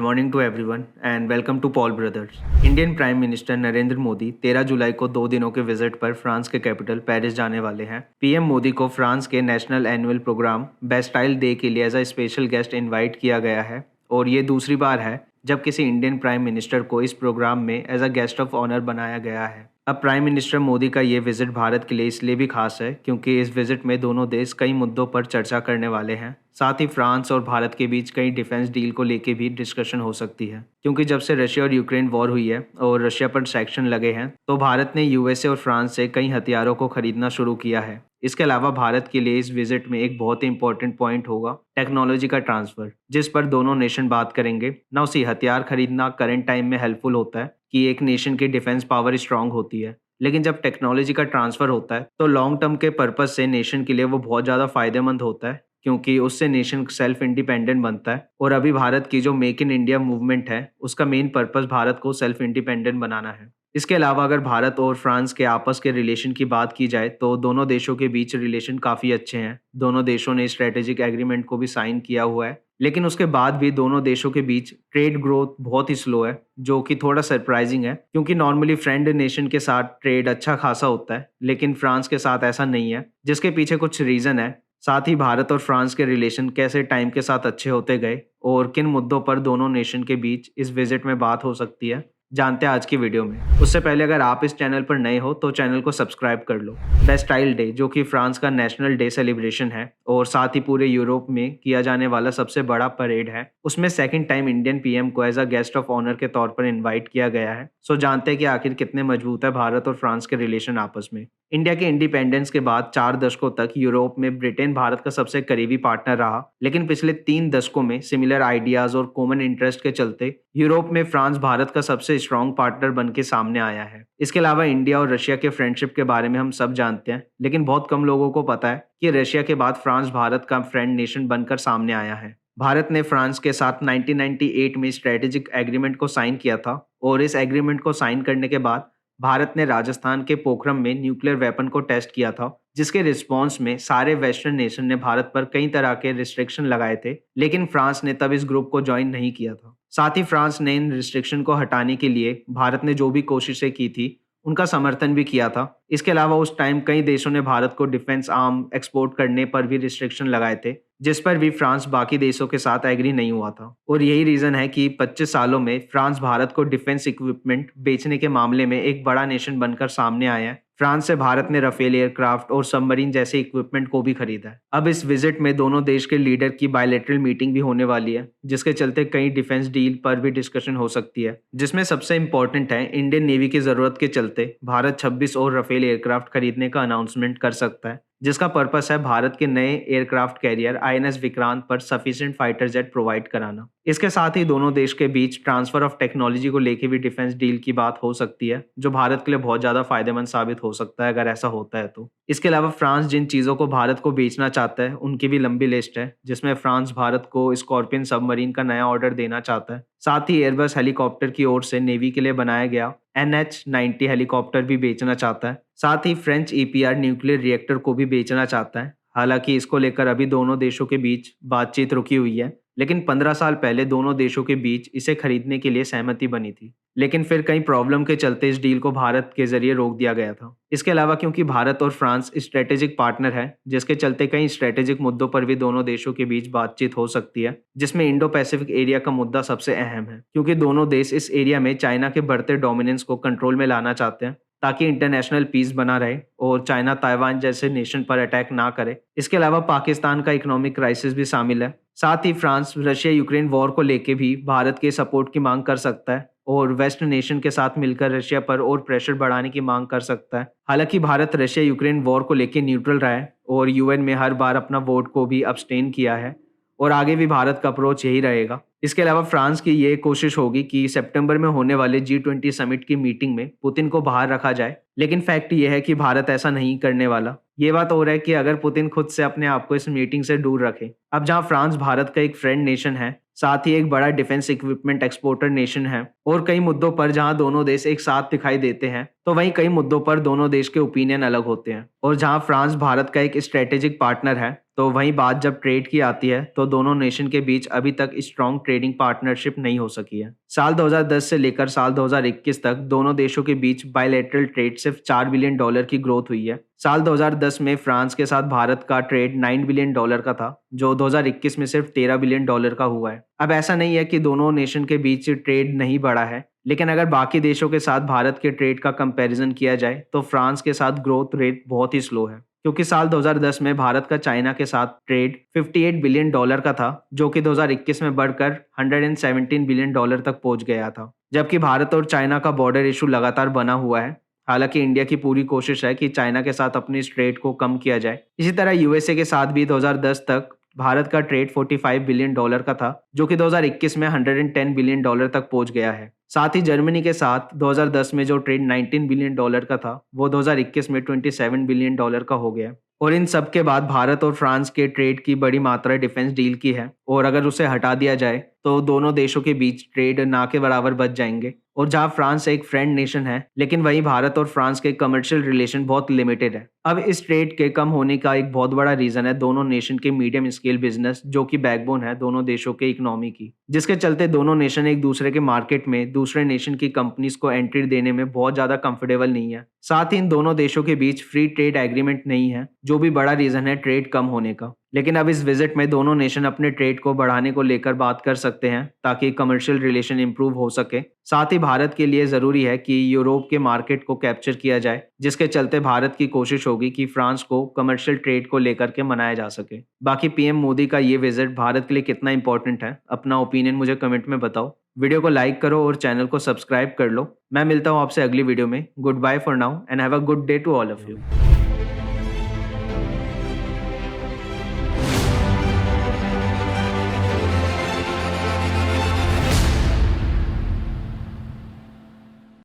Morning to everyone and welcome to Paul brothers. Indian prime minister Narendra Modi 13 जुलाई को 2 दिनों के विजिट पर फ्रांस के कैपिटल पेरिस जाने वाले हैं। पीएम मोदी को फ्रांस के national annual program Bastille day के लिए as a special guest invite किया गया है और ये दूसरी बार है जब किसी इंडियन प्राइम मिनिस्टर को इस प्रोग्राम में as a guest of honour बनाया गया है। अब प्राइम मिनिस्टर मोदी का ये विजिट भारत के लिए इसलिए भी खास है क्योंकि इस विजिट में दोनों देश कई मुद्दों पर चर्चा करने वाले हैं। साथ ही फ्रांस और भारत के बीच कई डिफेंस डील को लेके भी डिस्कशन हो सकती है, क्योंकि जब से रशिया और यूक्रेन वॉर हुई है और रशिया पर सैक्शन लगे हैं तो भारत ने यूएसए और फ्रांस से कई हथियारों को खरीदना शुरू किया है। इसके अलावा भारत के लिए इस विजिट में एक बहुत ही इंपॉर्टेंट पॉइंट होगा टेक्नोलॉजी का ट्रांसफर, जिस पर दोनों नेशन बात करेंगे। ना उसी हथियार खरीदना करंट टाइम में हेल्पफुल होता है कि एक नेशन की डिफेंस पावर स्ट्रांग होती है, लेकिन जब टेक्नोलॉजी का ट्रांसफर होता है तो लॉन्ग टर्म के पर्पज से नेशन के लिए वो बहुत ज़्यादा फायदेमंद होता है, क्योंकि उससे नेशन सेल्फ इंडिपेंडेंट बनता है। और अभी भारत की जो मेक इन इंडिया मूवमेंट है उसका मेन पर्पस भारत को सेल्फ इंडिपेंडेंट बनाना है। इसके अलावा अगर भारत और फ्रांस के आपस के रिलेशन की बात की जाए तो दोनों देशों के बीच रिलेशन काफ़ी अच्छे हैं। दोनों देशों ने स्ट्रेटेजिक एग्रीमेंट को भी साइन किया हुआ है, लेकिन उसके बाद भी दोनों देशों के बीच ट्रेड ग्रोथ बहुत ही स्लो है, जो कि थोड़ा सरप्राइजिंग है क्योंकि नॉर्मली फ्रेंड नेशन के साथ ट्रेड अच्छा खासा होता है, लेकिन फ्रांस के साथ ऐसा नहीं है, जिसके पीछे कुछ रीज़न है। साथ ही भारत और फ्रांस के रिलेशन कैसे टाइम के साथ अच्छे होते गए और किन मुद्दों पर दोनों नेशन के बीच इस विजिट में बात हो सकती है, जानते हैं आज की वीडियो में। उससे पहले अगर आप इस चैनल पर नए हो तो चैनल को सब्सक्राइब कर लो। बेस्टाइल डे, जो कि फ्रांस का नेशनल डे सेलिब्रेशन है और साथ ही पूरे यूरोप में किया जाने वाला सबसे बड़ा परेड है, उसमें सेकंड टाइम इंडियन पीएम को as a guest of honour के तौर पर इनवाइट किया गया है। सो जानते हैं कि आखिर कितने मजबूत है भारत और फ्रांस के रिलेशन आपस में। इंडिया के इंडिपेंडेंस के बाद 4 दशकों तक यूरोप में ब्रिटेन भारत का सबसे करीबी पार्टनर रहा, लेकिन पिछले 3 दशकों में सिमिलर आइडियाज और कॉमन इंटरेस्ट के चलते यूरोप में फ्रांस भारत का सबसे स्ट्रॉन्ग पार्टनर बन के सामने आया है। इसके अलावा इंडिया और रशिया के फ्रेंडशिप के बारे में हम सब जानते हैं, लेकिन बहुत कम लोगों को पता है कि रशिया के बाद फ्रांस भारत का फ्रेंड नेशन बनकर सामने आया है। भारत ने फ्रांस के साथ 1998 में स्ट्रेटेजिक एग्रीमेंट को साइन किया था और इस एग्रीमेंट को साइन करने के बाद भारत ने राजस्थान के पोखरम में न्यूक्लियर वेपन को टेस्ट किया था, जिसके रिस्पॉन्स में सारे वेस्टर्न नेशन ने भारत पर कई तरह के रिस्ट्रिक्शन लगाए थे, लेकिन फ्रांस ने तब इस ग्रुप को ज्वाइन नहीं किया था। साथ ही फ्रांस ने इन रिस्ट्रिक्शन को हटाने के लिए भारत ने जो भी कोशिशें की थी उनका समर्थन भी किया था। इसके अलावा उस टाइम कई देशों ने भारत को डिफेंस आर्म एक्सपोर्ट करने पर भी रिस्ट्रिक्शन लगाए थे, जिस पर भी फ्रांस बाकी देशों के साथ एग्री नहीं हुआ था। और यही रीजन है कि 25 सालों में फ्रांस भारत को डिफेंस इक्विपमेंट बेचने के मामले में एक बड़ा नेशन बनकर सामने आया है। फ्रांस से भारत ने राफेल एयरक्राफ्ट और सबमरीन जैसे इक्विपमेंट को भी खरीदा है। अब इस विजिट में दोनों देश के लीडर की बायलैटरल मीटिंग भी होने वाली है, जिसके चलते कई डिफेंस डील पर भी डिस्कशन हो सकती है, जिसमें सबसे इंपॉर्टेंट है इंडियन नेवी की जरूरत के चलते भारत 26 और राफेल एयरक्राफ्ट खरीदने का अनाउंसमेंट कर सकता है, जिसका पर्पस है भारत के नए एयरक्राफ्ट कैरियर आईएनएस विक्रांत पर सफिशिएंट फाइटर जेट प्रोवाइड कराना। इसके साथ ही दोनों देश के बीच ट्रांसफर ऑफ टेक्नोलॉजी को लेकर भी डिफेंस डील की बात हो सकती है, जो भारत के लिए बहुत ज्यादा फायदेमंद साबित हो सकता है अगर ऐसा होता है तो। इसके अलावा फ्रांस जिन चीजों को भारत को बेचना चाहता है उनकी भी लंबी लिस्ट है, जिसमें फ्रांस भारत को स्कॉर्पियन सबमरीन का नया ऑर्डर देना चाहता है। साथ ही एयरबस हेलीकॉप्टर की ओर से नेवी के लिए बनाया गया NH-90 हेलीकॉप्टर भी बेचना चाहता है। साथ ही फ्रेंच EPR न्यूक्लियर रिएक्टर को भी बेचना चाहता है। हालांकि इसको लेकर अभी दोनों देशों के बीच बातचीत रुकी हुई है, लेकिन 15 साल पहले दोनों देशों के बीच इसे खरीदने के लिए सहमति बनी थी, लेकिन फिर कई प्रॉब्लम के चलते इस डील को भारत के जरिए रोक दिया गया था। इसके अलावा क्योंकि भारत और फ्रांस स्ट्रेटेजिक पार्टनर है, जिसके चलते कई स्ट्रेटेजिक मुद्दों पर भी दोनों देशों के बीच बातचीत हो सकती है, जिसमें इंडो पैसिफिक एरिया का मुद्दा सबसे अहम है, क्योंकि दोनों देश इस एरिया में चाइना के बढ़ते डोमिनेंस को कंट्रोल में लाना चाहते हैं ताकि इंटरनेशनल पीस बना रहे और चाइना ताइवान जैसे नेशन पर अटैक ना करे। इसके अलावा पाकिस्तान का इकोनॉमिक क्राइसिस भी शामिल है। साथ ही फ्रांस रशिया यूक्रेन वॉर को लेके भी भारत के सपोर्ट की मांग कर सकता है और वेस्ट नेशन के साथ मिलकर रशिया पर और प्रेशर बढ़ाने की मांग कर सकता है। हालांकि भारत रशिया यूक्रेन वॉर को लेके न्यूट्रल रहा है और यूएन में हर बार अपना वोट को भी अब्सटेन किया है और आगे भी भारत का अप्रोच यही रहेगा। इसके अलावा फ्रांस की ये कोशिश होगी कि सितंबर में होने वाले G20 समिट की मीटिंग में पुतिन को बाहर रखा जाए, लेकिन फैक्ट ये है कि भारत ऐसा नहीं करने वाला। ये बात हो रहा है कि अगर पुतिन खुद से अपने आप को इस मीटिंग से दूर रखे। अब जहां फ्रांस भारत का एक फ्रेंड नेशन है, साथ ही एक बड़ा डिफेंस इक्विपमेंट एक्सपोर्टर नेशन है और कई मुद्दों पर जहां दोनों देश एक साथ दिखाई देते हैं, तो वहीं कई मुद्दों पर दोनों देश के ओपिनियन अलग होते हैं। और जहां फ्रांस भारत का एक स्ट्रेटेजिक पार्टनर है, तो वहीं बात जब ट्रेड की आती है तो दोनों नेशन के बीच अभी तक स्ट्रॉन्ग ट्रेडिंग पार्टनरशिप नहीं हो सकी है। साल 2010 से लेकर साल 2021 तक दोनों देशों के बीच बायलैटरल ट्रेड सिर्फ $4 बिलियन की ग्रोथ हुई है। साल 2010 में फ्रांस के साथ भारत का ट्रेड $9 बिलियन का था, जो 2021 में सिर्फ $13 बिलियन का हुआ है। अब ऐसा नहीं है कि दोनों नेशन के बीच ट्रेड नहीं बढ़ा है, लेकिन अगर बाकी देशों के साथ भारत के ट्रेड का कंपैरिजन किया जाए तो फ्रांस के साथ ग्रोथ रेट बहुत ही स्लो है, क्योंकि साल 2010 में भारत का चाइना के साथ ट्रेड $58 बिलियन का था, जो कि 2021 में बढ़कर $117 बिलियन तक पहुंच गया था। जबकि भारत और चाइना का बॉर्डर इशू लगातार बना हुआ है। हालांकि इंडिया की पूरी कोशिश है कि चाइना के साथ अपनी इस ट्रेड को कम किया जाए। इसी तरह यूएसए के साथ भी 2010 तक भारत का ट्रेड $45 बिलियन का था, जो कि 2021 में $110 बिलियन तक पहुंच गया है। साथ ही जर्मनी के साथ 2010 में जो ट्रेड $19 बिलियन का था, वो 2021 में $27 बिलियन का हो गया। और इन सब के बाद भारत और फ्रांस के ट्रेड की बड़ी मात्रा डिफेंस डील की है, और अगर उसे हटा दिया जाए तो दोनों देशों के बीच ट्रेड ना के बराबर बच जाएंगे। और जहां फ्रांस एक फ्रेंड नेशन है, लेकिन वहीं भारत और फ्रांस के कमर्शियल रिलेशन बहुत लिमिटेड है। अब इस ट्रेड के कम होने का एक बहुत बड़ा रीजन है दोनों नेशन के मीडियम स्केल बिजनेस, जो कि बैकबोन है दोनों देशों के इकोनॉमी की, जिसके चलते दोनों नेशन एक दूसरे के मार्केट में दूसरे नेशन की कंपनीज को एंट्री देने में बहुत ज्यादा कंफर्टेबल नहीं है। साथ ही इन दोनों देशों के बीच फ्री ट्रेड एग्रीमेंट नहीं है, जो भी बड़ा रीजन है ट्रेड कम होने का। लेकिन अब इस विजिट में दोनों नेशन अपने ट्रेड को बढ़ाने को लेकर बात कर सकते हैं, ताकि कमर्शियल रिलेशन इंप्रूव हो सके। साथ ही भारत के लिए जरूरी है कि यूरोप के मार्केट को कैप्चर किया जाए, जिसके चलते भारत की कोशिश होगी कि फ्रांस को कमर्शियल ट्रेड को लेकर के मनाया जा सके। बाकी पीएम मोदी का ये विजिट भारत के लिए कितना इंपॉर्टेंट है, अपना ओपिनियन मुझे कमेंट में बताओ। वीडियो को लाइक करो और चैनल को सब्सक्राइब कर लो। मैं मिलता हूँ आपसे अगली वीडियो में। Good bye for now and have a good day to all of you.